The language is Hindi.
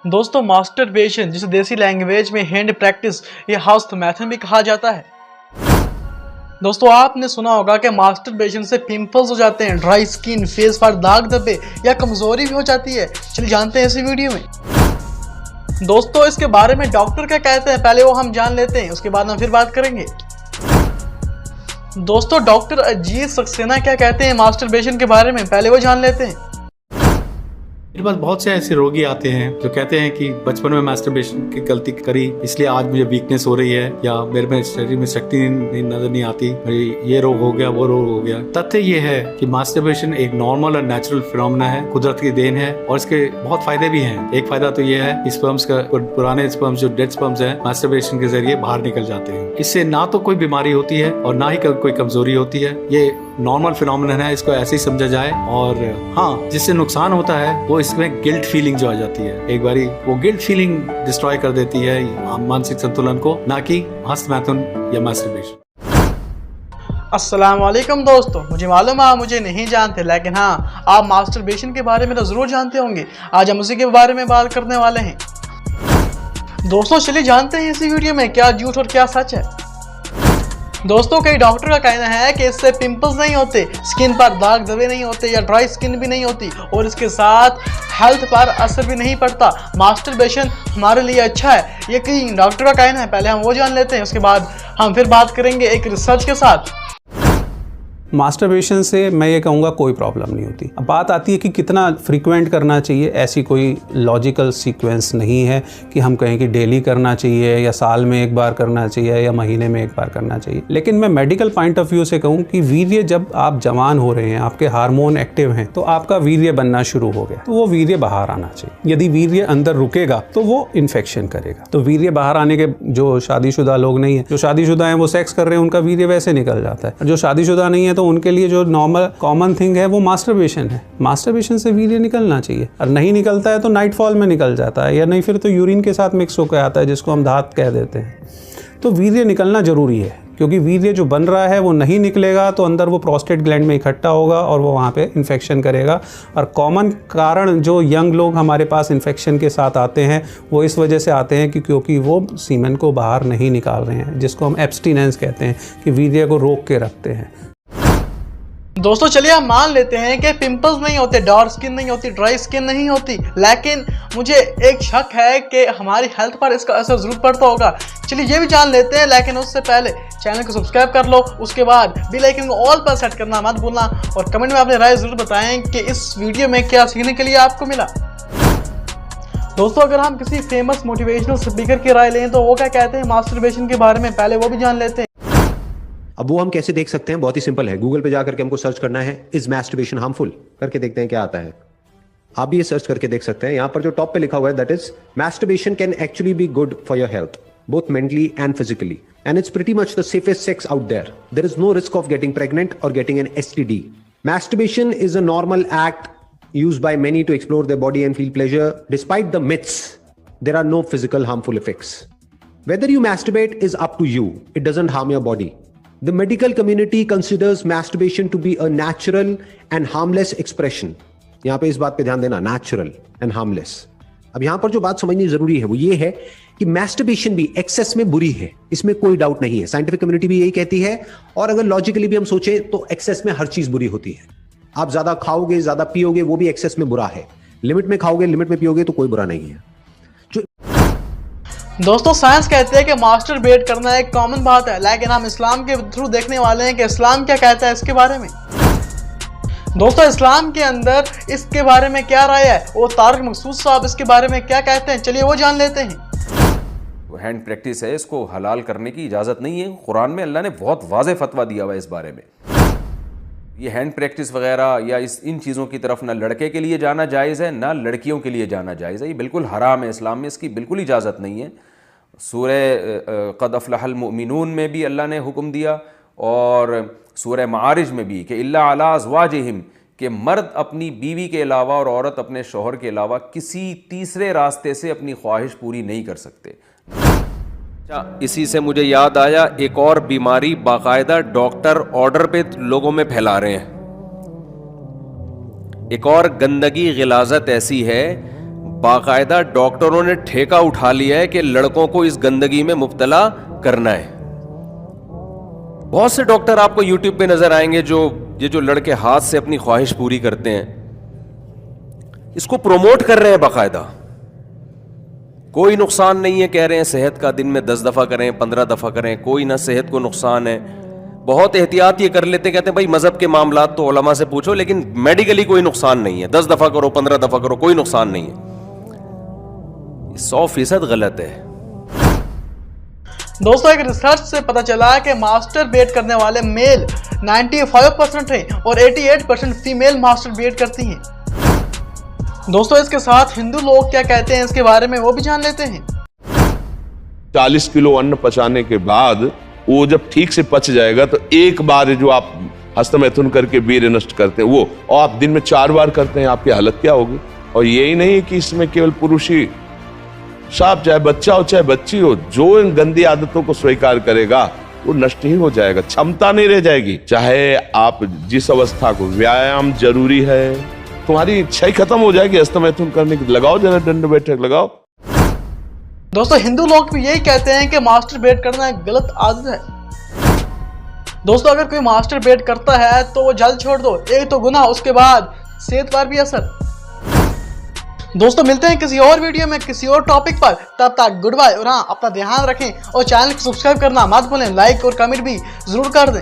दोस्तों मास्टरबेशन जिसे देसी लैंग्वेज में हैंड प्रैक्टिस या हस्तमैथन भी कहा जाता है। दोस्तों आपने सुना होगा कि मास्टरबेशन से पिंपल्स हो जाते हैं, ड्राई स्किन, फेस पर दाग धब्बे या कमजोरी भी हो जाती है। चलिए जानते हैं इसी वीडियो में। दोस्तों इसके बारे में डॉक्टर क्या कहते हैं पहले वो हम जान लेते हैं, उसके बाद हम फिर बात करेंगे। दोस्तों डॉक्टर अजीत सक्सेना क्या कहते हैं मास्टरबेशन के बारे में, पहले वो जान लेते हैं। मेरे पास बहुत से ऐसे रोगी आते हैं जो कहते हैं कि बचपन में मास्टरबेशन की गलती करी इसलिए आज मुझे वीकनेस हो रही है या मेरे में शरीर में शक्ति नजर नहीं आती, ये रोग हो गया वो रोग हो गया। तथ्य ये है कि मास्टरबेशन एक नॉर्मल और नेचुरल फिनोमेना है, कुदरत की देन है और इसके बहुत फायदे भी हैं। एक फायदा तो ये है कि स्पर्म्स का पुराने स्पर्म्स जो डेड स्पर्म्स हैं मास्टरबेशन के जरिए बाहर निकल जाते हैं। इससे ना तो कोई बीमारी होती है और ना ही कोई कमजोरी होती है। ये नॉर्मल फिनोमेना है, इसको ऐसे ही समझा जाए। और हाँ, जिससे नुकसान होता है वो इसमें गिल्ट फीलिंग जो आ जाती है, एक बारी वो गिल्ट फीलिंग डिस्ट्रॉय कर देती है मानसिक संतुलन को, ना कि हस्तमैथुन या मास्टरबेशन। अस्सलाम वालेकुम दोस्तों, मुझे मालूम है आप मुझे नहीं जानते, लेकिन हाँ आप मास्टरबेशन के बारे में तो जरूर जानते होंगे। आज हम उसी के बारे में बात करने वाले हैं। दोस्तों चलिए जानते हैं इसी वीडियो में क्या झूठ और क्या सच है। दोस्तों कई डॉक्टर का कहना है कि इससे पिंपल्स नहीं होते, स्किन पर दाग धब्बे नहीं होते या ड्राई स्किन भी नहीं होती और इसके साथ हेल्थ पर असर भी नहीं पड़ता। मास्टरबेशन हमारे लिए अच्छा है, ये कई डॉक्टर का कहना है। पहले हम वो जान लेते हैं, उसके बाद हम फिर बात करेंगे एक रिसर्च के साथ। मास्टरबेशन से मैं ये कहूँगा कोई प्रॉब्लम नहीं होती। अब बात आती है कि कितना फ्रीक्वेंट करना चाहिए। ऐसी कोई लॉजिकल सीक्वेंस नहीं है कि हम कहें कि डेली करना चाहिए या साल में एक बार करना चाहिए या महीने में एक बार करना चाहिए। लेकिन मैं मेडिकल पॉइंट ऑफ व्यू से कहूँ कि वीर्य जब आप जवान हो रहे हैं, आपके हार्मोन एक्टिव हैं, तो आपका वीर्य बनना शुरू हो गया, तो वो वीर्य बाहर आना चाहिए। यदि वीर्य अंदर रुकेगा तो वो इन्फेक्शन करेगा। तो वीर्य बाहर आने के, जो शादीशुदा लोग नहीं है, जो शादीशुदा हैं वो सेक्स कर रहे हैं, उनका वीर्य वैसे निकल जाता है। जो शादीशुदा नहीं है तो उनके लिए जो नॉर्मल कॉमन थिंग है वो मास्टरबेशन है। मास्टरबेशन से वीर्य निकलना चाहिए, और नहीं निकलता है तो नाइटफॉल में निकल जाता है, या नहीं फिर तो यूरिन के साथ मिक्स होकर आता है, जिसको हम धात कह देते हैं। तो वीर्य निकलना जरूरी है, क्योंकि वीर्य जो बन रहा है वो नहीं निकलेगा तो अंदर वो प्रोस्टेट ग्लैंड में इकट्ठा होगा और वो वहाँ पे इन्फेक्शन करेगा। और कॉमन कारण जो यंग लोग हमारे पास इन्फेक्शन के साथ आते हैं वो इस वजह से आते हैं कि क्योंकि वो सीमेन को बाहर नहीं निकाल रहे हैं, जिसको हम एब्सटिनेंस कहते हैं, कि वीर्य को रोक के रखते हैं। दोस्तों चलिए हम मान लेते हैं कि पिंपल्स नहीं होते, डार्क स्किन नहीं होती, ड्राई स्किन नहीं होती, लेकिन मुझे एक शक है कि हमारी हेल्थ पर इसका असर जरूर पड़ता होगा। चलिए ये भी जान लेते हैं, लेकिन उससे पहले चैनल को सब्सक्राइब कर लो, उसके बाद बेल आइकन को ऑल पर सेट करना मत भूलना और कमेंट में अपनी राय जरूर बताएं कि इस वीडियो में क्या सीखने के लिए आपको मिला। दोस्तों अगर हम किसी फेमस मोटिवेशनल स्पीकर की राय लें तो वो क्या कहते हैं मास्टरबेशन के बारे में, पहले वो भी जान लेते हैं। अब वो हम कैसे देख सकते हैं? बहुत ही सिंपल है। गूगल पे जाकर के हमको सर्च करना है इज मैस्टरबेशन हार्मफुल, करके देखते हैं क्या आता है। आप भी ये सर्च करके देख सकते हैं। यहां पर जो टॉप पे लिखा हुआ है that is masturbation can actually be good for your health both mentally and physically and it's pretty much the safest sex out there. There is no risk of getting pregnant और getting an STD। Masturbation is a normal act used by many to explore their body and feel pleasure. Despite the myths, there are no physical harmful effects. Whether you masturbate is up to you. It doesn't harm your body. The medical community considers masturbation to be a natural and harmless expression. यहां पे इस बात पे ध्यान देना, natural and harmless. अब यहां पर जो बात समझनी जरूरी है वो ये है कि masturbation भी एक्सेस में बुरी है, इसमें कोई डाउट नहीं है। साइंटिफिक कम्युनिटी भी यही कहती है, और अगर लॉजिकली भी हम सोचे तो एक्सेस में हर चीज बुरी होती है। आप ज्यादा खाओगे, ज्यादा पियोगे, वो भी एक्सेस में बुरा है। लिमिट में खाओगे, लिमिट में पियोगे तो कोई बुरा नहीं है। दोस्तों साइंस कहते हैं कि मास्टरबेट करना एक कॉमन बात है, लेकिन हम इस्लाम के थ्रू देखने वाले हैं कि इस्लाम क्या कहता है इसके बारे में। दोस्तों इस्लाम के अंदर इसके बारे में क्या राय है, वो तारिक मकसूद साहब इसके बारे में क्या कहते हैं, चलिए वो जान लेते हैं। हैंड प्रैक्टिस है, इसको हलाल करने की इजाज़त नहीं है। कुरान में अल्लाह ने बहुत वाज़ेह फतवा दिया हुआ है इस बारे में। ये हैंड प्रैक्टिस वगैरह या इन चीज़ों की तरफ ना लड़के के लिए जाना जायज़ है ना लड़कियों के लिए जाना जायज़ है। ये बिल्कुल हराम है, इस्लाम में इसकी बिल्कुल इजाज़त नहीं है। सूरह क़द अफ़लहल मुमिनून में भी अल्लाह ने हुक्म दिया और सूरह मारिज में भी कि इल्ला अला अज़वाजिहिम, कि मर्द अपनी बीवी के अलावा और औरत अपने शौहर के अलावा किसी तीसरे रास्ते से अपनी ख्वाहिश पूरी नहीं कर सकते। इसी से मुझे याद आया, एक और बीमारी बाकायदा डॉक्टर ऑर्डर पे लोगों में फैला रहे हैं। एक और गंदगी गिलाजत ऐसी है, बाकायदा डॉक्टरों ने ठेका उठा लिया है कि लड़कों को इस गंदगी में मुब्तला करना है। बहुत से डॉक्टर आपको यूट्यूब पे नजर आएंगे जो लड़के हाथ से अपनी ख्वाहिश पूरी करते हैं, इसको प्रमोट कर रहे हैं बाकायदा। कोई नुकसान नहीं है, कह रहे हैं सेहत का दिन में 10 दफा करें, 15 दफा करें, कोई ना सेहत को नुकसान है। बहुत एहतियात ये कर लेते हैं, कहते हैं भाई मजहब के मामलात तो उलमा से पूछो, लेकिन मेडिकली कोई नुकसान नहीं है, 10 दफा करो, 15 दफा करो, कोई नुकसान नहीं है। 100% गलत है। दोस्तों एक रिसर्च से पता चला है कि मास्टरबेट करने वाले मेल 95% हैं और 88% फीमेल मास्टरबेट करती हैं। दोस्तों इसके साथ हिंदू लोग क्या कहते हैं इसके बारे में वो भी जान लेते हैं। 40 किलो अन्न पचाने के बाद वो जब ठीक से पच जाएगा तो एक बार जो आप हस्तमैथुन करके वीर्य नष्ट करते हैं वो, और आप दिन में 4 बार करते हैं, आपकी हालत क्या होगी। और यही नहीं कि इसमें केवल पुरुष ही, साहब चाहे बच्चा हो चाहे बच्ची हो, जो इन गंदी आदतों को स्वीकार करेगा वो नष्ट ही हो जाएगा, क्षमता नहीं रह जाएगी। चाहे आप जिस अवस्था को, व्यायाम जरूरी है, तुम्हारी इच्छा ही खत्म हो जाएगी हस्तमैथुन करने की। लगाओ जरा दंड बैठक लगाओ। दोस्तों हिंदू लोग भी यही कहते हैं कि मास्टरबेट करना एक गलत आदत है। दोस्तों अगर कोई मास्टरबेट करता है तो वो जल्द छोड़ दो, एक तो गुनाह, उसके बाद सेहत पर भी असर। दोस्तों मिलते हैं किसी और वीडियो में किसी और टॉपिक पर, तब तक गुड बाय। और हाँ, अपना ध्यान रखें और चैनल को सब्सक्राइब करना मत भूलें, लाइक और कमेंट भी जरूर कर दें।